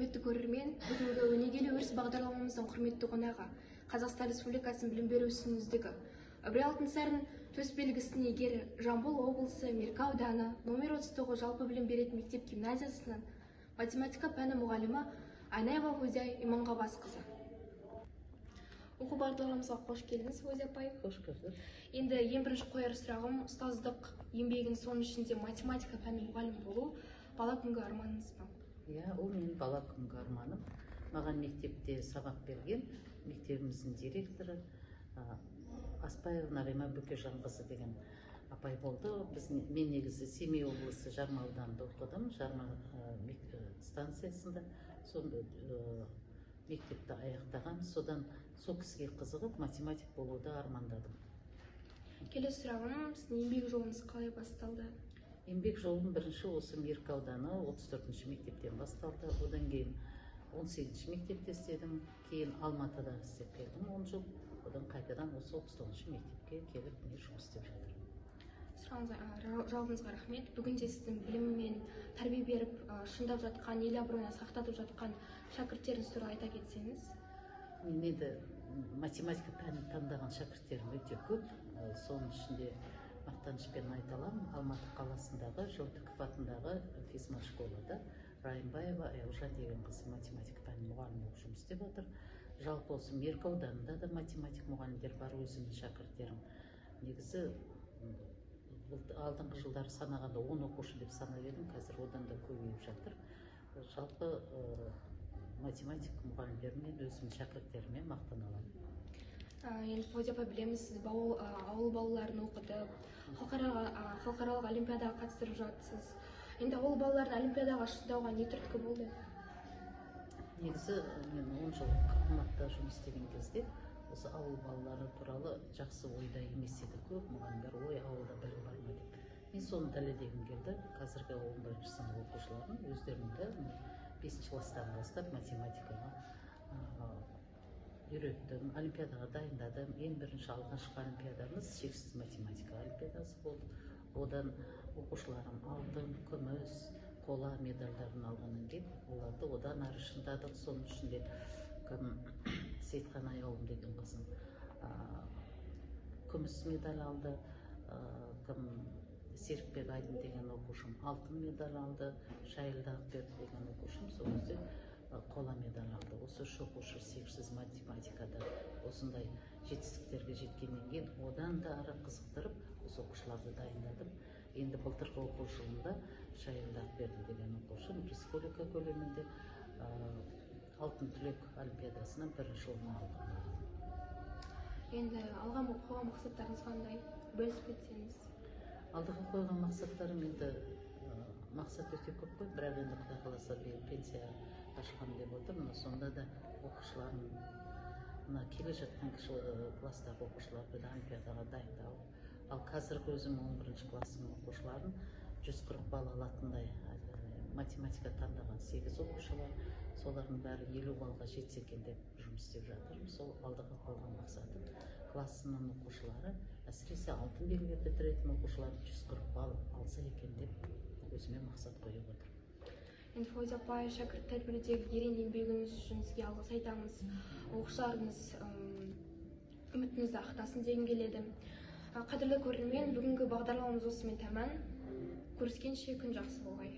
Құрметті көрермен, бүгінгі өнегелі өріс бағдарламамыздың құрметті қонағы Қазақстан Республикасының білім беру ісінің үздігі Ыбырай Алтынсарин төс белгісіне егері Жамбыл облысы Меркі ауданы номер 39 жалпы білім беретін мектеп гимназиясының математика пәні мұғалімі Айнаева Фузия Иманғабасқызы. Оқу бағдарламамызға қош келдіңіз, Фузия апай. Қош көрдік. Енді ең бірінші қояр сұрағым, ұстаздық еңбегін соның ішінде математика пәні мұғалім болу бала күнгі арманыңыз ба? Иә, ол менің бала күнгі арманым. Маған мектепте сабақ берген мектебіміздің директоры Аспаева Нарима Бөкежанқызы деген апай болды. Мен негізі Семей облысы Жарма ауданында оқыдым, Жарма станциясында. Сонда мектепті аяқтаған, содан сол кісіге қызығып математик болуды армандадым. Келесі сұрағым, сіздің еңбек жолыңыз қалай басталды? Еңбек жолым бірінші осы Меркі ауданы 34-ші мектептен басталды. Одан кейін 18-ші мектепте істедім, кейін Алматыда істеп келдім 10 жыл. Одан қайтадан осы 39-ші мектепке келіп жұмыс істеп жатырмын. Жауабыңызға рахмет. Бүгінде сіздің біліммен тәрбие беріп, шыңдап жатқан, ел абыройын сақтатып жатқан шәкірттеріңіз туралы айта кетсеңіз? Мен енді математика пәнін таңдаған шәкірттерім өте көп. Соның ішінде мақтанышпен айта аламын, Алматы қаласындағы Жылтықов атындағы физмат школада Райымбаева Аяужан деген қыз математика пәнін мұғалім болып жұмыс істеп отыр. Жалпы осы Меркі ауданында да математик мұғалімдер бар, өзімнің шәкірттерім. Негізі алдыңғы жылдары санағанда 10 оқушы деп санап едім, қазір одан да көбейіп жатыр. Жалпы математик мұғалімдермен, өзімнің шәкірттерімен мақтан аламын. Енді Фузия апай, білеміз, сіз ауыл балаларын оқытып, халықаралық олимпиадаға қатыстырып жатсыз. Енді ауыл балаларын олимпиадаға шыңдауға не түрткі болды? Негізі мен 10 жыл Алматыда жұмыс істеген кезде осы ауыл балалары туралы жақсы ойда емес еді. Көп мұғалімдер ой, ауылда білім бар ма деп. Мен соны дәлелдегім келді. Қазіргі 11-ші сынып оқушыларын өздерінде 5-ші класстан бастап математикаға үйреттім, олимпиадаға дайындадым. Ең бірінші алғашқы олимпиадамыз шексіз математика олимпиадасы болды. Одан оқушыларым алтын, күміс, қола медальдарын алғаннан кейін оларды одан ары шыңдадық. Соның ішінде Сейтхан Аяулым деген қызым күміс медаль алды, Серікбек Айдын деген оқушым алтын медаль алды, Шайылды Ақберді деген оқушым сол кезде қола медаль алды. Осы үш оқушы шексіз математикада осындай жетістіктерге жеткеннен кейін одан да ары қызықтырып, осы оқушыларды дайындадым. Енді былтырғы оқу жылында Шайылды Ақберді деген оқушым республика көлемінде алтын түлек олимпиадасынан бірінші орын алған. Енді алға қойған мақсаттарыңыз қандай? Бөлісіп кетсеңіз? Алдыға қойған мақсаттарым енді мақсат өте көп қой, бірақ енді Құдай қаласа пенсия ашқан деп отырмын. Сонда да оқушыларым, келе жатқан класстағы оқушыларды да олимпиадаға дайындау. Ал қазіргі өзім 11-ші классының оқушыларын 140 балл алатындай математика таңдаған 8 оқушы бар. Солардың бәрі 50 балға жетсе екен деп жұмыс істеп жатырмын. Сол алдыға қойған мақсатым классының оқушылары, әсіресе алтын белгі бітіретін оқушылар 140 балл алса екен деп өзіме мақсат қойып отырмын. Енді Фузия апай, шәкірт тәрбиелеудегі ерен еңбегіңіз үшін сізге алғыс айтамыз. Оқушыларыңыз үмітіңізді ақтасын дегім келеді. Қадірлі көрермен, бүгінгі бағдарламамыз осымен тәмам. Көріскенше күн жақсы болғай.